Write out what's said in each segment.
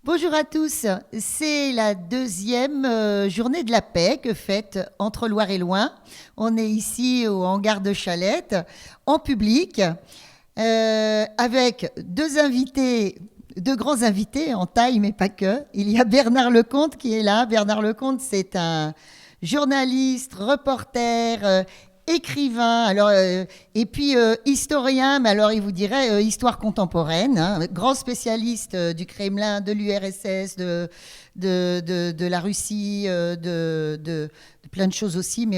Bonjour à tous, c'est la deuxième journée de la paix que fête Entre Loire et Loing. On est ici au hangar de Chalette, en public, avec deux invités, deux grands invités en taille, mais pas que. Il y a Bernard Lecomte qui est là. Bernard Lecomte, c'est un journaliste, reporter, écrivain, et puis historien, mais alors il vous dirait histoire contemporaine, hein, grand spécialiste du Kremlin, de l'URSS, de la Russie, de plein de choses aussi,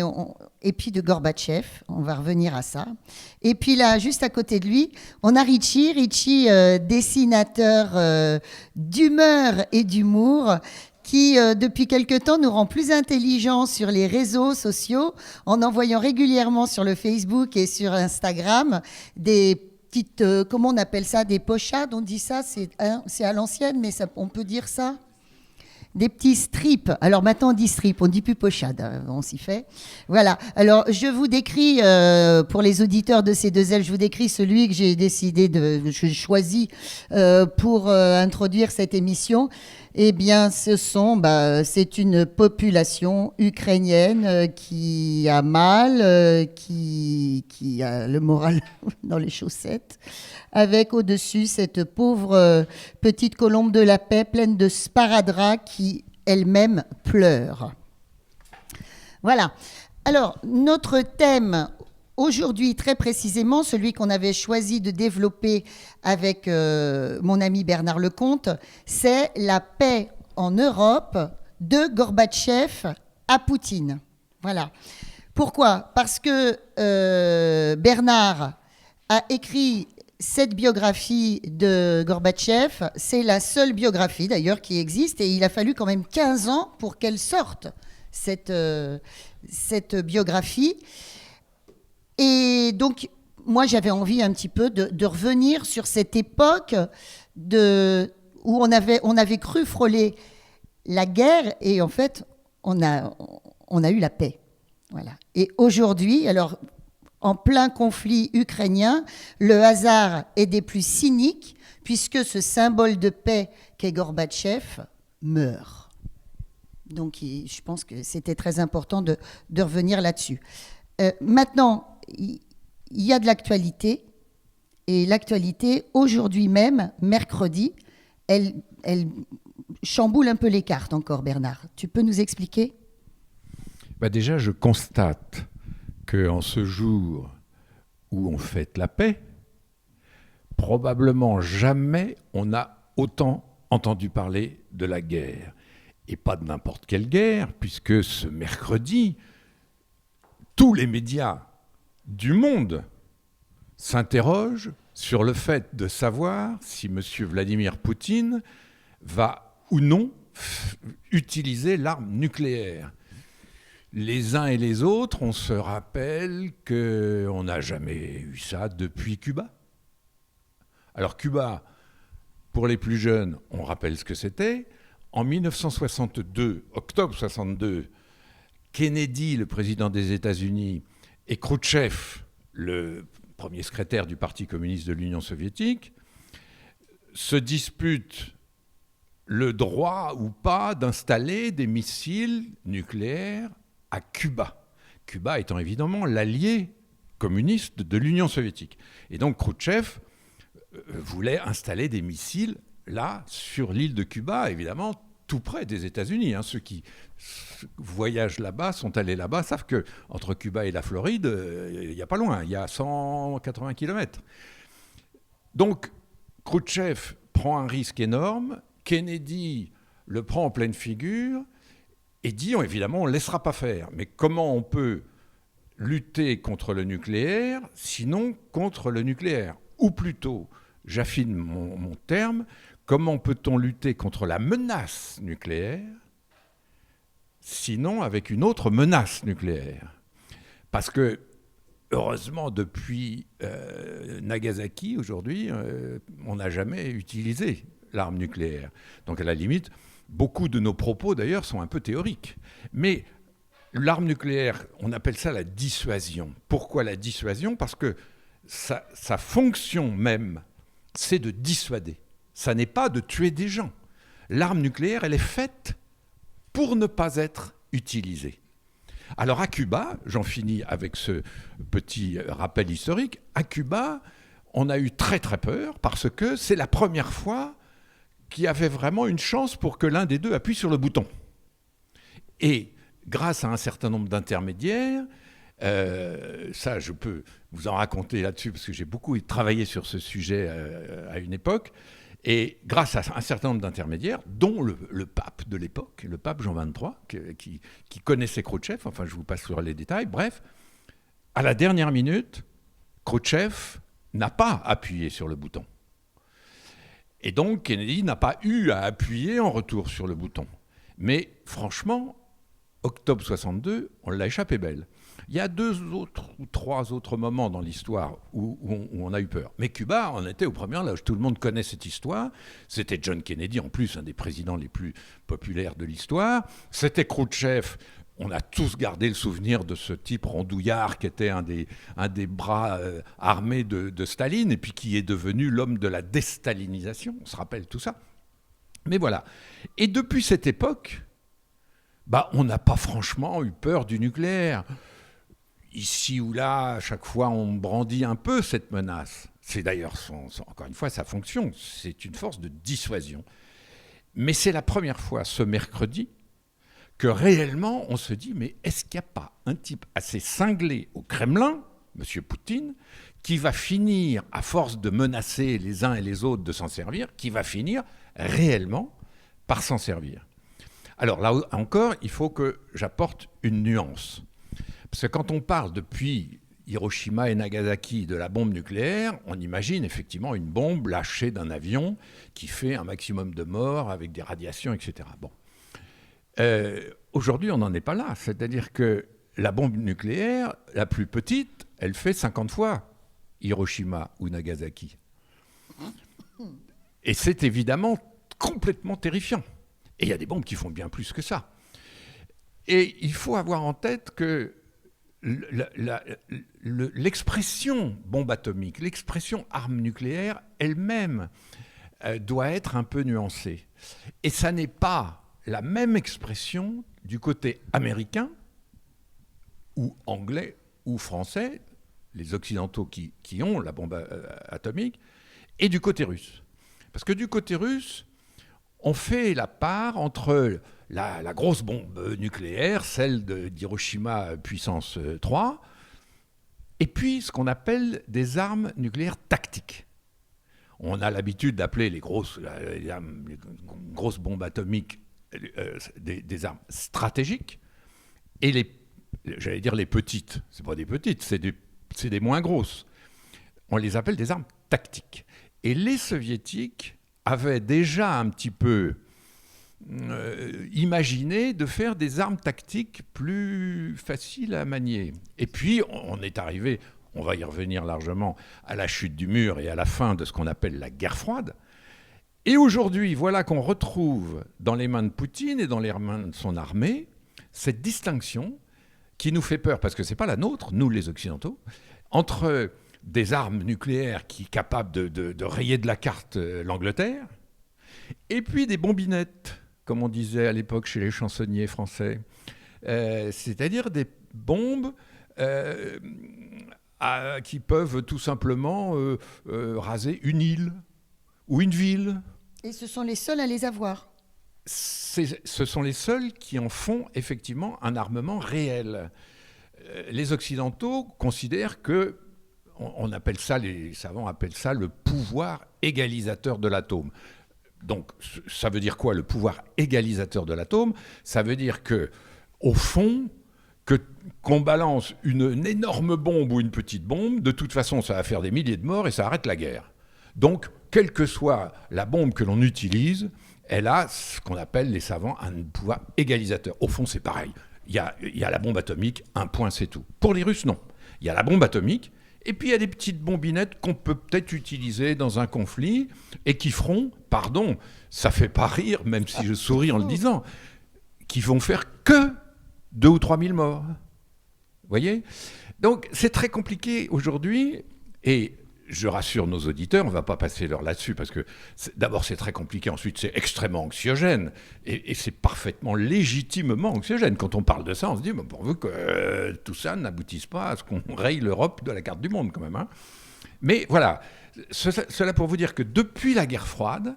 et puis de Gorbatchev, on va revenir à ça. Et puis là, juste à côté de lui, on a Richie, dessinateur d'humeur et d'humour, qui, depuis quelque temps, nous rend plus intelligents sur les réseaux sociaux en envoyant régulièrement sur le Facebook et sur Instagram des petites, comment on appelle ça, des pochades, on dit ça, c'est à l'ancienne, mais ça, on peut dire ça, des petits strips. Alors maintenant on dit strip, on dit plus pochade, on s'y fait. Voilà, alors je vous décris, pour les auditeurs de ces deux ailes, je vous décris celui que j'ai décidé je choisis pour introduire cette émission. Eh bien, c'est une population ukrainienne qui a mal, qui a le moral dans les chaussettes, avec au-dessus cette pauvre petite colombe de la paix pleine de sparadrap qui elle-même pleure. Voilà. Alors, notre thème aujourd'hui, très précisément, celui qu'on avait choisi de développer avec mon ami Bernard Lecomte, c'est la paix en Europe de Gorbatchev à Poutine. Voilà. Pourquoi ? Parce que Bernard a écrit cette biographie de Gorbatchev. C'est la seule biographie d'ailleurs qui existe et il a fallu quand même 15 ans pour qu'elle sorte, cette biographie. Et donc, moi, j'avais envie un petit peu de revenir sur cette époque où on avait cru frôler la guerre et en fait, on a eu la paix. Voilà. Et aujourd'hui, alors, en plein conflit ukrainien, le hasard est des plus cyniques puisque ce symbole de paix qu'est Gorbatchev meurt. Donc, je pense que c'était très important de revenir là-dessus. Maintenant, il y a de l'actualité, et l'actualité, aujourd'hui même, mercredi, elle chamboule un peu les cartes encore, Bernard. Tu peux nous expliquer ? Déjà, je constate qu'en ce jour où on fête la paix, probablement jamais on a autant entendu parler de la guerre. Et pas de n'importe quelle guerre, puisque ce mercredi, tous les médias du monde s'interrogent sur le fait de savoir si M. Vladimir Poutine va ou non utiliser l'arme nucléaire. Les uns et les autres, on se rappelle qu'on n'a jamais eu ça depuis Cuba. Alors Cuba, pour les plus jeunes, on rappelle ce que c'était. En 1962, octobre 62, Kennedy, le président des États-Unis, et Khrouchtchev, le premier secrétaire du Parti communiste de l'Union soviétique, se disputent le droit ou pas d'installer des missiles nucléaires à Cuba. Cuba étant évidemment l'allié communiste de l'Union soviétique. Et donc Khrouchtchev voulait installer des missiles là, sur l'île de Cuba, évidemment, tout près des États-Unis. Ceux qui voyagent là-bas, sont allés là-bas, savent qu'entre Cuba et la Floride, il n'y a pas loin, il y a 180 km. Donc, Khrouchtchev prend un risque énorme, Kennedy le prend en pleine figure et dit, évidemment, on ne laissera pas faire. Mais comment on peut lutter contre le nucléaire, sinon contre le nucléaire ? Ou plutôt, j'affine mon terme, comment peut-on lutter contre la menace nucléaire, sinon avec une autre menace nucléaire ? Parce que, heureusement, depuis Nagasaki, aujourd'hui, on n'a jamais utilisé l'arme nucléaire. Donc, à la limite, beaucoup de nos propos, d'ailleurs, sont un peu théoriques. Mais l'arme nucléaire, on appelle ça la dissuasion. Pourquoi la dissuasion ? Parce que sa fonction même, c'est de dissuader. Ça n'est pas de tuer des gens. L'arme nucléaire, elle est faite pour ne pas être utilisée. Alors à Cuba, j'en finis avec ce petit rappel historique, à Cuba, on a eu très très peur parce que c'est la première fois qu'il y avait vraiment une chance pour que l'un des deux appuie sur le bouton. Et grâce à un certain nombre d'intermédiaires, ça je peux vous en raconter là-dessus parce que j'ai beaucoup travaillé sur ce sujet à une époque, et grâce à un certain nombre d'intermédiaires, dont le pape de l'époque, le pape Jean XXIII, qui connaissait Khrouchtchev, enfin je vous passe sur les détails, bref, à la dernière minute, Khrouchtchev n'a pas appuyé sur le bouton. Et donc Kennedy n'a pas eu à appuyer en retour sur le bouton. Mais franchement, octobre 62, on l'a échappé belle. Il y a 2 autres ou 3 autres moments dans l'histoire où on a eu peur. Mais Cuba en était au premier loge. Tout le monde connaît cette histoire. C'était John Kennedy, en plus, un des présidents les plus populaires de l'histoire. C'était Khrouchtchev. On a tous gardé le souvenir de ce type rondouillard qui était un des bras armés de Staline et puis qui est devenu l'homme de la déstalinisation. On se rappelle tout ça. Mais voilà. Et depuis cette époque, on n'a pas franchement eu peur du nucléaire. Ici ou là, à chaque fois, on brandit un peu cette menace. C'est d'ailleurs, encore une fois, sa fonction. C'est une force de dissuasion. Mais c'est la première fois, ce mercredi, que réellement, on se dit, mais est-ce qu'il n'y a pas un type assez cinglé au Kremlin, M. Poutine, qui va finir, à force de menacer les uns et les autres de s'en servir, qui va finir réellement par s'en servir. Alors là encore, il faut que j'apporte une nuance. Parce que quand on parle depuis Hiroshima et Nagasaki de la bombe nucléaire, on imagine effectivement une bombe lâchée d'un avion qui fait un maximum de morts avec des radiations, etc. Bon. Aujourd'hui, on n'en est pas là. C'est-à-dire que la bombe nucléaire, la plus petite, elle fait 50 fois Hiroshima ou Nagasaki. Et c'est évidemment complètement terrifiant. Et il y a des bombes qui font bien plus que ça. Et il faut avoir en tête que l'expression bombe atomique, l'expression arme nucléaire, elle-même doit être un peu nuancée. Et ça n'est pas la même expression du côté américain, ou anglais, ou français, les occidentaux qui ont la bombe atomique, et du côté russe. Parce que du côté russe, on fait la part entre la grosse bombe nucléaire, celle d'Hiroshima puissance 3, et puis ce qu'on appelle des armes nucléaires tactiques. On a l'habitude d'appeler les grosses bombes atomiques des armes stratégiques, et j'allais dire les petites, c'est pas des petites, c'est des moins grosses. On les appelle des armes tactiques. Et les soviétiques avaient déjà un petit peu imaginé de faire des armes tactiques plus faciles à manier. Et puis, on est arrivé, on va y revenir largement, à la chute du mur et à la fin de ce qu'on appelle la guerre froide. Et aujourd'hui, voilà qu'on retrouve dans les mains de Poutine et dans les mains de son armée cette distinction qui nous fait peur, parce que ce n'est pas la nôtre, nous les Occidentaux, entre des armes nucléaires qui sont capables de rayer de la carte l'Angleterre, et puis des bombinettes, comme on disait à l'époque chez les chansonniers français, c'est-à-dire des bombes qui peuvent tout simplement raser une île ou une ville. Et ce sont les seuls à les avoir. Ce sont les seuls qui en font effectivement un armement réel. Les Occidentaux considèrent que, on appelle ça, les savants appellent ça le pouvoir égalisateur de l'atome. Donc, ça veut dire quoi, le pouvoir égalisateur de l'atome? Ça veut dire que, au fond, qu'on balance une énorme bombe ou une petite bombe, de toute façon, ça va faire des milliers de morts et ça arrête la guerre. Donc, quelle que soit la bombe que l'on utilise, elle a ce qu'on appelle, les savants, un pouvoir égalisateur. Au fond, c'est pareil. Il y a la bombe atomique, un point, c'est tout. Pour les Russes, non. Il y a la bombe atomique, et puis il y a des petites bombinettes qu'on peut peut-être utiliser dans un conflit, et qui feront, pardon, ça fait pas rire, même si je souris en le disant, qui vont faire que 2 ou 3 000 morts. Vous voyez ? Donc, c'est très compliqué aujourd'hui, et je rassure nos auditeurs, on ne va pas passer l'heure là-dessus, parce que d'abord c'est très compliqué, ensuite c'est extrêmement anxiogène, et c'est parfaitement légitimement anxiogène. Quand on parle de ça, on se dit, pourvu que tout ça n'aboutisse pas à ce qu'on raye l'Europe de la carte du monde quand même. Hein. Mais voilà, cela pour vous dire que depuis la guerre froide,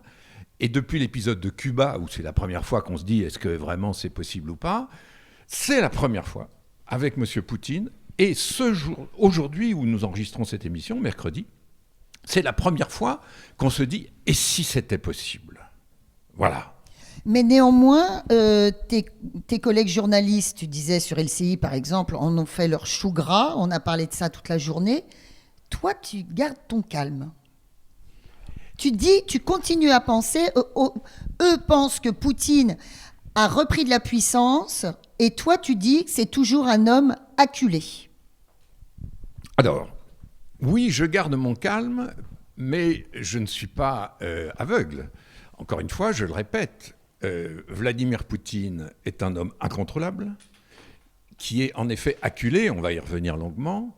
et depuis l'épisode de Cuba, où c'est la première fois qu'on se dit, est-ce que vraiment c'est possible ou pas, c'est la première fois, avec M. Poutine, et ce jour, aujourd'hui où nous enregistrons cette émission, mercredi, c'est la première fois qu'on se dit « et si c'était possible ?» Voilà. Mais néanmoins, tes collègues journalistes, tu disais sur LCI par exemple, en ont fait leur chou gras, on a parlé de ça toute la journée. Toi, tu gardes ton calme. Tu continues à penser, eux pensent que Poutine a repris de la puissance, et toi tu dis que c'est toujours un homme acculé. Alors, oui, je garde mon calme, mais je ne suis pas aveugle. Encore une fois, je le répète, Vladimir Poutine est un homme incontrôlable, qui est en effet acculé, on va y revenir longuement,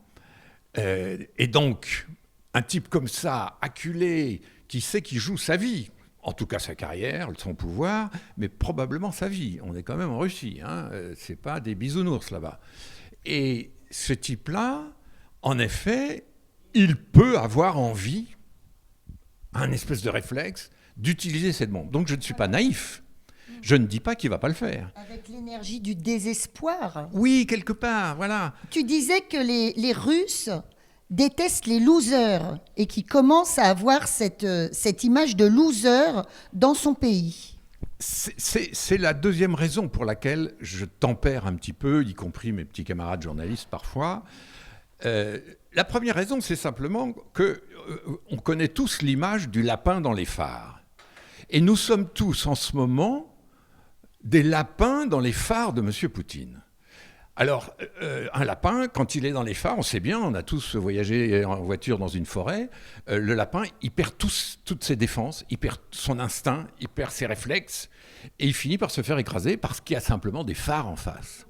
et donc un type comme ça, acculé, qui sait qu'il joue sa vie, en tout cas sa carrière, son pouvoir, mais probablement sa vie. On est quand même en Russie, hein, c'est pas des bisounours là-bas. Et ce type-là, en effet, il peut avoir envie, un espèce de réflexe, d'utiliser cette bombe. Donc je ne suis pas naïf. Je ne dis pas qu'il ne va pas le faire. Avec l'énergie du désespoir. Oui, quelque part, voilà. Tu disais que les Russes détestent les losers et qui commencent à avoir cette image de loser dans son pays. C'est la deuxième raison pour laquelle je tempère un petit peu, y compris mes petits camarades journalistes parfois. La première raison, c'est simplement qu'on connaît tous l'image du lapin dans les phares. Et nous sommes tous, en ce moment, des lapins dans les phares de M. Poutine. Alors, un lapin, quand il est dans les phares, on sait bien, on a tous voyagé en voiture dans une forêt, le lapin, il perd toutes ses défenses, il perd son instinct, il perd ses réflexes, et il finit par se faire écraser parce qu'il y a simplement des phares en face.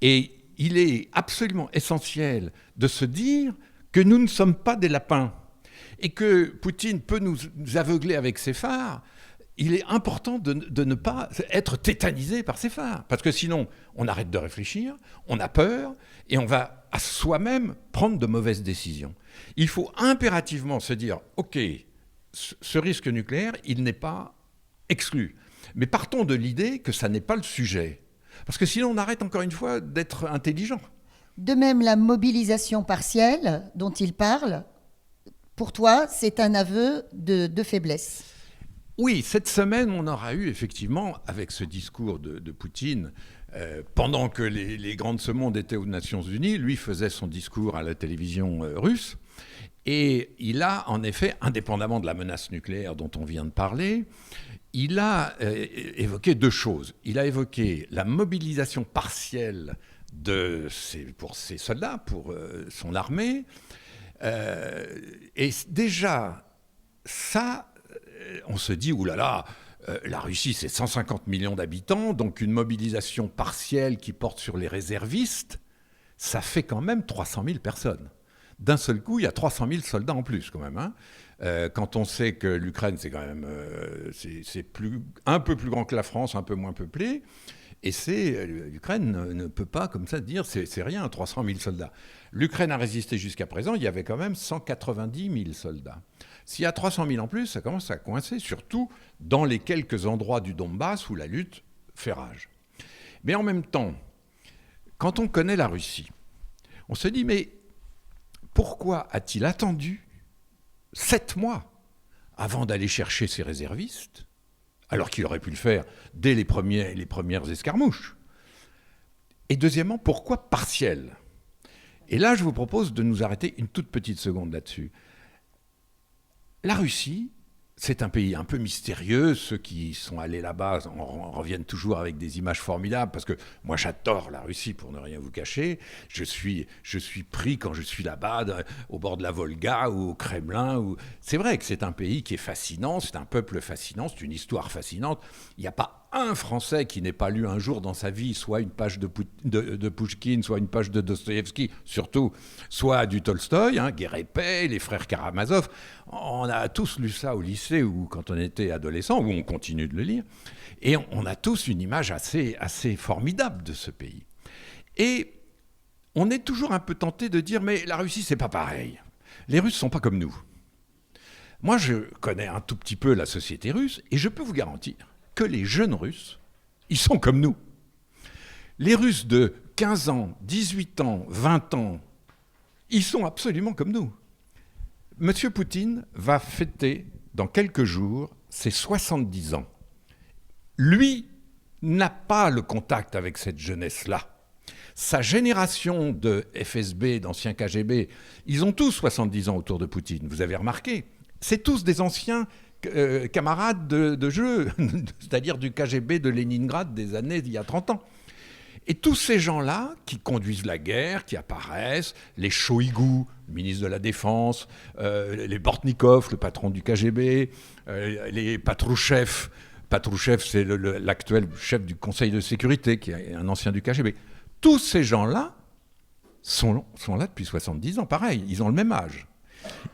Et il est absolument essentiel de se dire que nous ne sommes pas des lapins et que Poutine peut nous aveugler avec ses phares. Il est important de ne pas être tétanisé par ces phares, parce que sinon, on arrête de réfléchir, on a peur, et on va à soi-même prendre de mauvaises décisions. Il faut impérativement se dire, OK, ce risque nucléaire, il n'est pas exclu. Mais partons de l'idée que ça n'est pas le sujet. Parce que sinon, on arrête encore une fois d'être intelligent. De même, la mobilisation partielle dont il parle, pour toi, c'est un aveu de faiblesse. Oui, cette semaine, on aura eu effectivement, avec ce discours de Poutine, pendant que les grands de ce monde étaient aux Nations Unies, lui faisait son discours à la télévision russe, et il a en effet, indépendamment de la menace nucléaire dont on vient de parler, il a évoqué deux choses. Il a évoqué la mobilisation partielle pour ses soldats, pour son armée, et déjà, ça, on se dit, oulala, la Russie, c'est 150 millions d'habitants, donc une mobilisation partielle qui porte sur les réservistes, ça fait quand même 300 000 personnes. D'un seul coup, il y a 300 000 soldats en plus, quand même. Hein. Quand on sait que l'Ukraine, c'est quand même un peu plus grand que la France, un peu moins peuplé, et l'Ukraine ne peut pas, comme ça, dire c'est rien, 300 000 soldats. L'Ukraine a résisté jusqu'à présent, il y avait quand même 190 000 soldats. S'il y a 300 000 en plus, ça commence à coincer, surtout dans les quelques endroits du Donbass où la lutte fait rage. Mais en même temps, quand on connaît la Russie, on se dit, mais pourquoi a-t-il attendu 7 mois avant d'aller chercher ses réservistes, alors qu'il aurait pu le faire dès les premières escarmouches? Et deuxièmement, pourquoi partiel? Et là, je vous propose de nous arrêter une toute petite seconde là-dessus. La Russie, c'est un pays un peu mystérieux. Ceux qui sont allés là-bas en reviennent toujours avec des images formidables, parce que moi, j'adore la Russie, pour ne rien vous cacher. Je suis pris quand je suis là-bas, au bord de la Volga ou au Kremlin. C'est vrai que c'est un pays qui est fascinant, c'est un peuple fascinant, c'est une histoire fascinante. Il n'y a pas un Français qui n'ait pas lu un jour dans sa vie soit une page de Pouchkine, soit une page de Dostoïevski, surtout, soit du Tolstoï, Guerre et paix, les frères Karamazov. On a tous lu ça au lycée ou quand on était adolescent, ou on continue de le lire. Et on a tous une image assez formidable de ce pays. Et on est toujours un peu tenté de dire, mais la Russie, c'est pas pareil. Les Russes sont pas comme nous. Moi, je connais un tout petit peu la société russe, et je peux vous garantir que les jeunes Russes, ils sont comme nous. Les Russes de 15 ans, 18 ans, 20 ans, ils sont absolument comme nous. Monsieur Poutine va fêter dans quelques jours ses 70 ans. Lui n'a pas le contact avec cette jeunesse-là. Sa génération de FSB, d'anciens KGB, ils ont tous 70 ans autour de Poutine. Vous avez remarqué, c'est tous des anciens camarades de jeu, c'est-à-dire du KGB de Leningrad des années d'il y a 30 ans. Et tous ces gens-là qui conduisent la guerre, qui apparaissent, les Shoigu, le ministre de la Défense, les Bortnikov, le patron du KGB, les Patrouchev. Patrouchev, c'est l'actuel chef du Conseil de sécurité, qui est un ancien du KGB. Tous ces gens-là sont là depuis 70 ans, pareil, ils ont le même âge.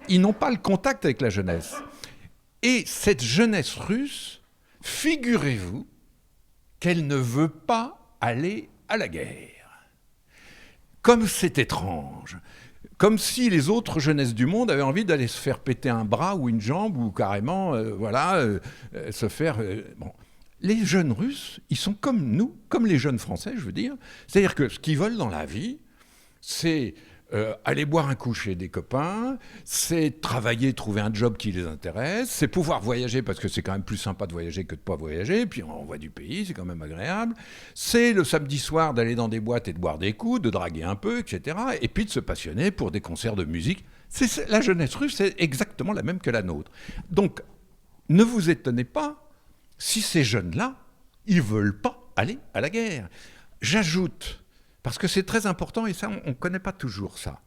Ils n'ont pas le contact avec la jeunesse. Et cette jeunesse russe, figurez-vous qu'elle ne veut pas aller à la guerre. Comme c'est étrange. Comme si les autres jeunesses du monde avaient envie d'aller se faire péter un bras ou une jambe ou carrément, se faire... Bon. Les jeunes Russes, ils sont comme nous, comme les jeunes Français, je veux dire. C'est-à-dire que ce qu'ils veulent dans la vie, c'est aller boire un coup chez des copains, c'est travailler, trouver un job qui les intéresse, c'est pouvoir voyager parce que c'est quand même plus sympa de voyager que de ne pas voyager, puis on voit du pays, c'est quand même agréable. C'est le samedi soir d'aller dans des boîtes et de boire des coups, de draguer un peu, etc. Et puis de se passionner pour des concerts de musique. La jeunesse russe, c'est exactement la même que la nôtre. Donc, ne vous étonnez pas si ces jeunes-là, ils ne veulent pas aller à la guerre. J'ajoute, parce que c'est très important, et ça, on ne connaît pas toujours ça.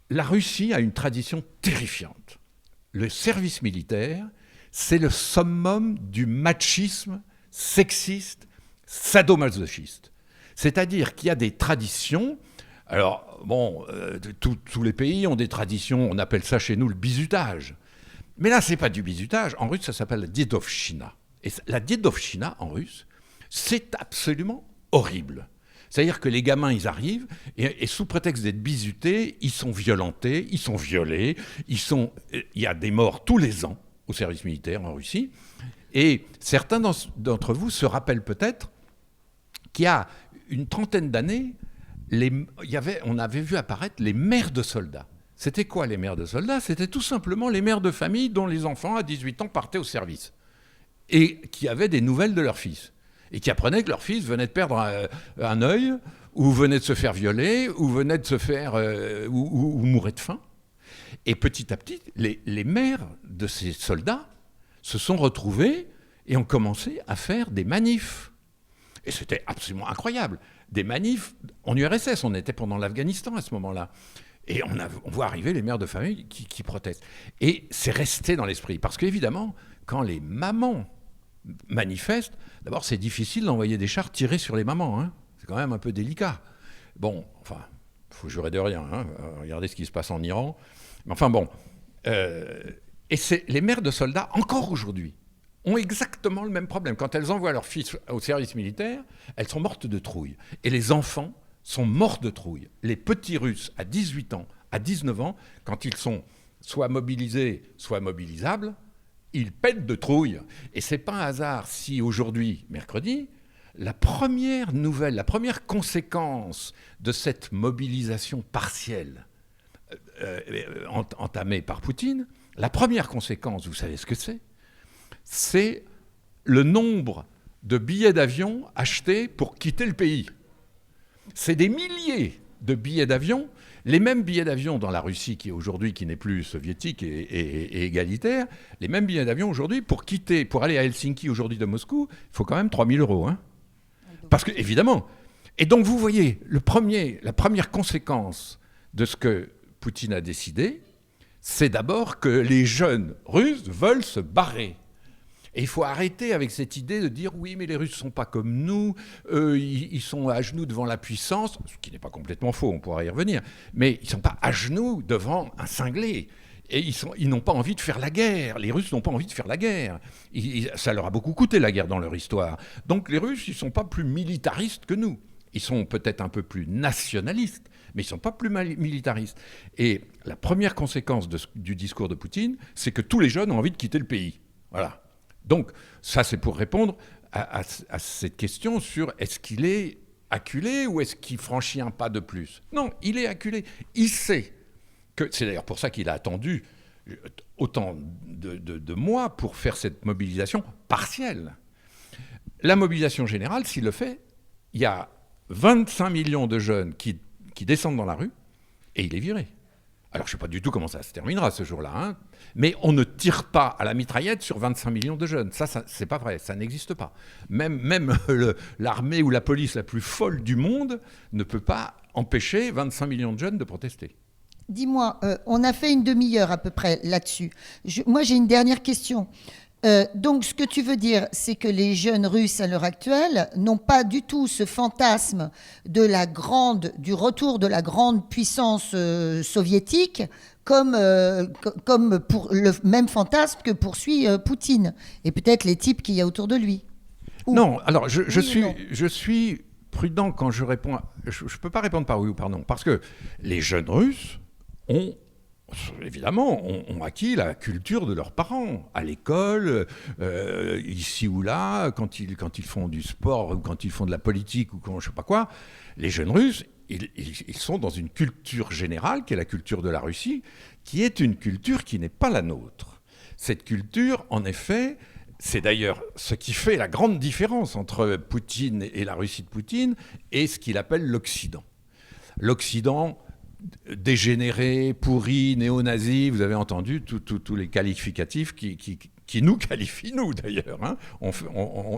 La Russie a une tradition terrifiante. Le service militaire, c'est le summum du machisme sexiste, sadomasochiste. C'est-à-dire qu'il y a des traditions. Alors, bon, tous les pays ont des traditions, on appelle ça chez nous le bizutage. Mais là, ce n'est pas du bizutage. En russe, ça s'appelle la diedovshchina. Et la diedovshchina, en russe, c'est absolument horrible. C'est-à-dire que les gamins, ils arrivent, et sous prétexte d'être bizutés, ils sont violentés, ils sont violés, il y a des morts tous les ans au service militaire en Russie. Et certains d'entre vous se rappellent peut-être qu'il y a une trentaine d'années, on avait vu apparaître les mères de soldats. C'était quoi les mères de soldats ? C'était tout simplement les mères de famille dont les enfants à 18 ans partaient au service et qui avaient des nouvelles de leur fils. Et qui apprenaient que leur fils venait de perdre un œil, ou venait de se faire violer, ou venait de se faire... ou mourait de faim. Et petit à petit, les mères de ces soldats se sont retrouvées et ont commencé à faire des manifs. Et c'était absolument incroyable. Des manifs en URSS, on était pendant l'Afghanistan à ce moment-là. Et on voit arriver les mères de famille qui protestent. Et c'est resté dans l'esprit. Parce qu'évidemment, quand les mamans manifestent, d'abord c'est difficile d'envoyer des chars tirer sur les mamans, c'est quand même un peu délicat. Bon, enfin, il faut jurer de rien, regardez ce qui se passe en Iran. Mais enfin bon, et les mères de soldats, encore aujourd'hui, ont exactement le même problème. Quand elles envoient leurs fils au service militaire, elles sont mortes de trouille. Et les enfants sont morts de trouille. Les petits Russes à 18 ans, à 19 ans, quand ils sont soit mobilisés, soit mobilisables, ils pètent de trouille. Et c'est pas un hasard si aujourd'hui, mercredi, la première nouvelle, la première conséquence de cette mobilisation partielle entamée par Poutine, la première conséquence, vous savez ce que c'est ? C'est le nombre de billets d'avion achetés pour quitter le pays. C'est des milliers de billets d'avion. Les mêmes billets d'avion dans la Russie qui aujourd'hui qui n'est plus soviétique et égalitaire, les mêmes billets d'avion aujourd'hui pour aller à Helsinki aujourd'hui de Moscou, il faut quand même 3 000 €. Parce que, évidemment. Et donc vous voyez, la première conséquence de ce que Poutine a décidé, c'est d'abord que les jeunes Russes veulent se barrer. Et il faut arrêter avec cette idée de dire oui, mais les Russes ne sont pas comme nous, ils sont à genoux devant la puissance, ce qui n'est pas complètement faux, on pourra y revenir, mais ils ne sont pas à genoux devant un cinglé. Et ils n'ont pas envie de faire la guerre. Les Russes n'ont pas envie de faire la guerre. Ça leur a beaucoup coûté la guerre dans leur histoire. Donc les Russes, ils ne sont pas plus militaristes que nous. Ils sont peut-être un peu plus nationalistes, mais ils ne sont pas plus militaristes. Et la première conséquence du discours de Poutine, c'est que tous les jeunes ont envie de quitter le pays. Voilà. Donc ça, c'est pour répondre à cette question sur est-ce qu'il est acculé ou est-ce qu'il franchit un pas de plus. Non, il est acculé. Il sait que c'est d'ailleurs pour ça qu'il a attendu autant de mois pour faire cette mobilisation partielle. La mobilisation générale, s'il le fait, il y a 25 millions de jeunes qui descendent dans la rue et il est viré. Alors je ne sais pas du tout comment ça se terminera ce jour-là, hein, mais on ne tire pas à la mitraillette sur 25 millions de jeunes. Ça c'est pas vrai, ça n'existe pas. Même l'armée ou la police la plus folle du monde ne peut pas empêcher 25 millions de jeunes de protester. Dis-moi, on a fait une demi-heure à peu près là-dessus. Moi, j'ai une dernière question. Donc, ce que tu veux dire, c'est que les jeunes Russes à l'heure actuelle n'ont pas du tout ce fantasme du retour de la grande puissance soviétique comme pour le même fantasme que poursuit Poutine et peut-être les types qu'il y a autour de lui. Non, alors je suis prudent quand je réponds. Je ne peux pas répondre par oui ou par non, parce que les jeunes Russes ont acquis la culture de leurs parents, à l'école, ici ou là, quand ils font du sport, ou quand ils font de la politique, ou je ne sais pas quoi. Les jeunes Russes, ils sont dans une culture générale, qui est la culture de la Russie, qui est une culture qui n'est pas la nôtre. Cette culture, en effet, c'est d'ailleurs ce qui fait la grande différence entre Poutine et la Russie de Poutine, et ce qu'il appelle l'Occident. L'Occident dégénéré, pourri, néo-nazi, vous avez entendu tous les qualificatifs qui nous qualifient, nous d'ailleurs. Hein.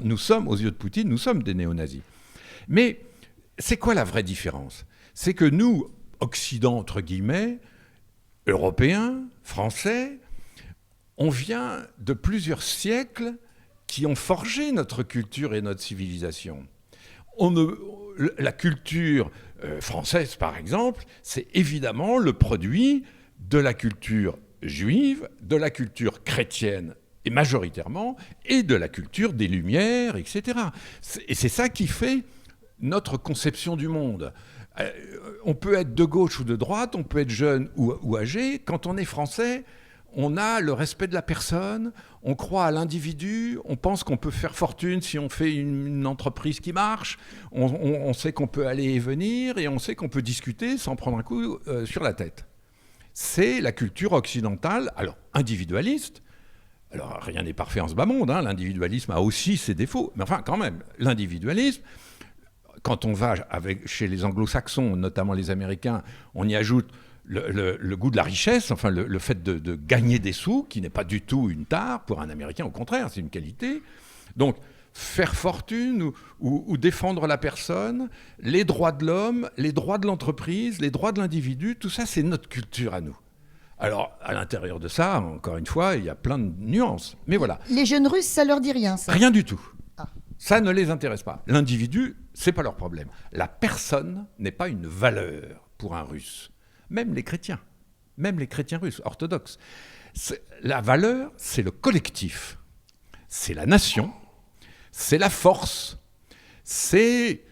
Nous sommes, aux yeux de Poutine, nous sommes des néo-nazis. Mais c'est quoi la vraie différence ? C'est que nous, Occident, entre guillemets, Européens, Français, on vient de plusieurs siècles qui ont forgé notre culture et notre civilisation. La culture française, par exemple, c'est évidemment le produit de la culture juive, de la culture chrétienne, et majoritairement, et de la culture des Lumières, etc. Et c'est ça qui fait notre conception du monde. On peut être de gauche ou de droite, on peut être jeune ou âgé. Quand on est français, on a le respect de la personne, on croit à l'individu, on pense qu'on peut faire fortune si on fait une entreprise qui marche, on sait qu'on peut aller et venir, et on sait qu'on peut discuter sans prendre un coup sur la tête. C'est la culture occidentale, alors individualiste. Alors rien n'est parfait en ce bas monde, hein, l'individualisme a aussi ses défauts, mais enfin quand même, l'individualisme, quand on va chez les anglo-saxons, notamment les Américains, on y ajoute le goût de la richesse, enfin le fait de gagner des sous, qui n'est pas du tout une tare pour un Américain, au contraire, c'est une qualité. Donc, faire fortune ou défendre la personne, les droits de l'homme, les droits de l'entreprise, les droits de l'individu, tout ça, c'est notre culture à nous. Alors, à l'intérieur de ça, encore une fois, il y a plein de nuances. Mais voilà. Les jeunes Russes, ça leur dit rien, ça ? Rien du tout. Ah. Ça ne les intéresse pas. L'individu, c'est pas leur problème. La personne n'est pas une valeur pour un Russe. Même les chrétiens russes, orthodoxes. La valeur, c'est le collectif. C'est la nation, c'est la force, c'est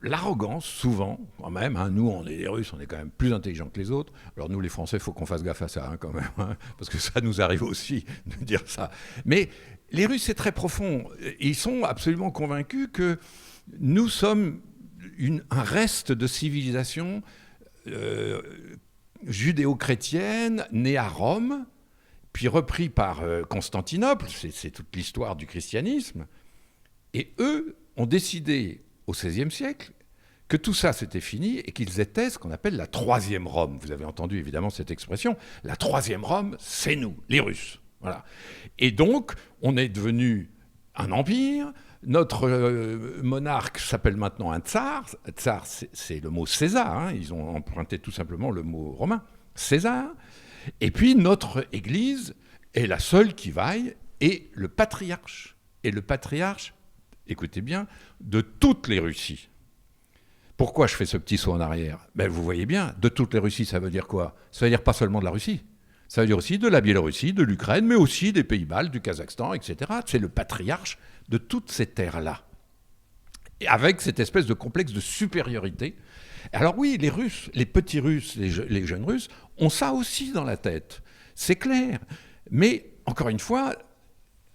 l'arrogance, souvent, quand même. Hein, nous, on est les Russes, on est quand même plus intelligents que les autres. Alors nous, les Français, il faut qu'on fasse gaffe à ça, hein, quand même, hein, parce que ça nous arrive aussi de dire ça. Mais les Russes, c'est très profond. Ils sont absolument convaincus que nous sommes un reste de civilisation judéo-chrétienne, née à Rome, puis repris par Constantinople, c'est toute l'histoire du christianisme. Et eux ont décidé au XVIe siècle que tout ça c'était fini et qu'ils étaient ce qu'on appelle la troisième Rome. Vous avez entendu évidemment cette expression. La troisième Rome, c'est nous, les Russes. Voilà. Et donc, on est devenu un empire. Notre monarque s'appelle maintenant un tsar. Tsar, c'est le mot César. Hein. Ils ont emprunté tout simplement le mot romain. César. Et puis, notre Église est la seule qui vaille. Et le patriarche est le patriarche, écoutez bien, de toutes les Russies. Pourquoi je fais ce petit saut en arrière ? Vous voyez bien, de toutes les Russies, ça veut dire quoi ? Ça veut dire pas seulement de la Russie. Ça veut dire aussi de la Biélorussie, de l'Ukraine, mais aussi des pays baltes, du Kazakhstan, etc. C'est le patriarche de toutes ces terres-là. Et avec cette espèce de complexe de supériorité. Alors oui, les Russes, les petits Russes, les jeunes Russes, ont ça aussi dans la tête. C'est clair. Mais, encore une fois,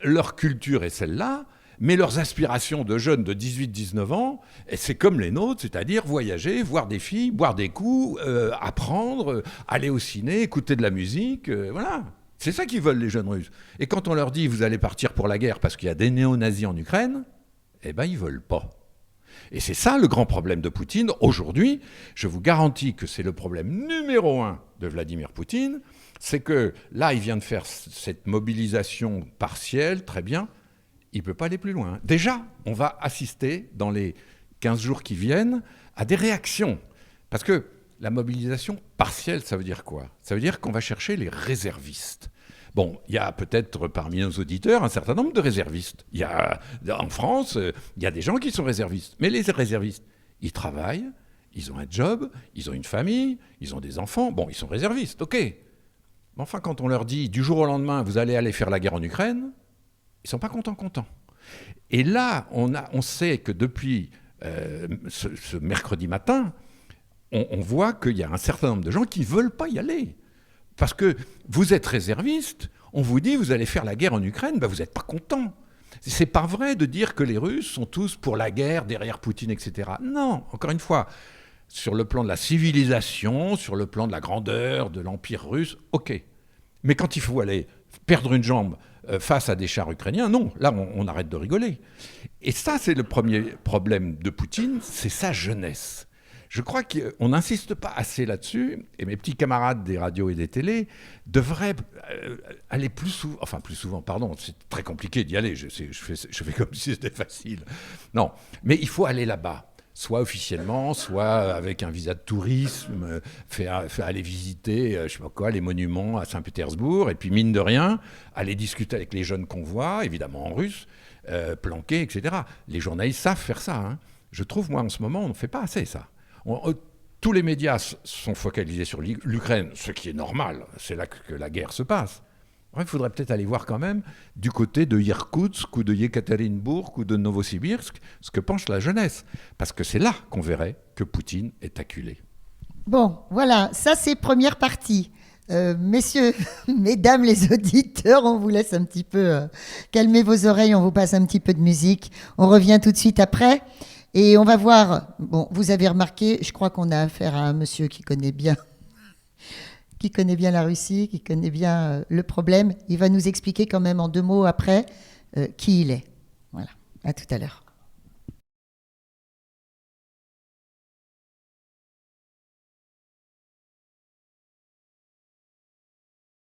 leur culture est celle-là, mais leurs aspirations de jeunes de 18-19 ans, c'est comme les nôtres, c'est-à-dire voyager, voir des filles, boire des coups, apprendre, aller au ciné, écouter de la musique, voilà. C'est ça qu'ils veulent, les jeunes Russes. Et quand on leur dit « vous allez partir pour la guerre parce qu'il y a des néo-nazis en Ukraine », ils ne veulent pas. Et c'est ça le grand problème de Poutine. Aujourd'hui, je vous garantis que c'est le problème numéro 1 de Vladimir Poutine, c'est que là, il vient de faire cette mobilisation partielle, très bien, il ne peut pas aller plus loin. Déjà, on va assister dans les 15 jours qui viennent à des réactions. Parce que la mobilisation partielle, ça veut dire quoi ? Ça veut dire qu'on va chercher les réservistes. Bon, il y a peut-être parmi nos auditeurs un certain nombre de réservistes. Il y a, en France, il y a des gens qui sont réservistes. Mais les réservistes, ils travaillent, ils ont un job, ils ont une famille, ils ont des enfants. Bon, ils sont réservistes, ok. Mais enfin, quand on leur dit du jour au lendemain, vous allez aller faire la guerre en Ukraine, ils ne sont pas contents. Et là, on sait que depuis ce mercredi matin, on voit qu'il y a un certain nombre de gens qui ne veulent pas y aller. Parce que vous êtes réserviste, on vous dit vous allez faire la guerre en Ukraine, vous n'êtes pas content. C'est pas vrai de dire que les Russes sont tous pour la guerre, derrière Poutine, etc. Non, encore une fois, sur le plan de la civilisation, sur le plan de la grandeur de l'Empire russe, ok. Mais quand il faut aller perdre une jambe face à des chars ukrainiens, non, là on arrête de rigoler. Et ça, c'est le premier problème de Poutine, c'est sa jeunesse. Je crois qu'on n'insiste pas assez là-dessus, et mes petits camarades des radios et des télés devraient aller plus souvent, pardon, c'est très compliqué d'y aller, je fais comme si c'était facile. Non, mais il faut aller là-bas, soit officiellement, soit avec un visa de tourisme, faire aller visiter, je sais pas quoi, les monuments à Saint-Pétersbourg, et puis mine de rien, aller discuter avec les jeunes qu'on voit, évidemment en russe, planqués, etc. Les journalistes savent faire ça, hein. Je trouve, moi, en ce moment, on ne fait pas assez ça. Tous les médias sont focalisés sur l'Ukraine, ce qui est normal, c'est là que la guerre se passe. Il faudrait peut-être aller voir quand même du côté de Irkoutsk ou de Yekaterinbourg ou de Novosibirsk ce que pense la jeunesse, parce que c'est là qu'on verrait que Poutine est acculé. Bon, voilà, ça c'est première partie. Messieurs, mesdames les auditeurs, on vous laisse un petit peu calmer vos oreilles, on vous passe un petit peu de musique. On revient tout de suite après. Et on va voir, bon, vous avez remarqué, je crois qu'on a affaire à un monsieur qui connaît bien la Russie, qui connaît bien le problème. Il va nous expliquer quand même en 2 mots après qui il est. Voilà, à tout à l'heure.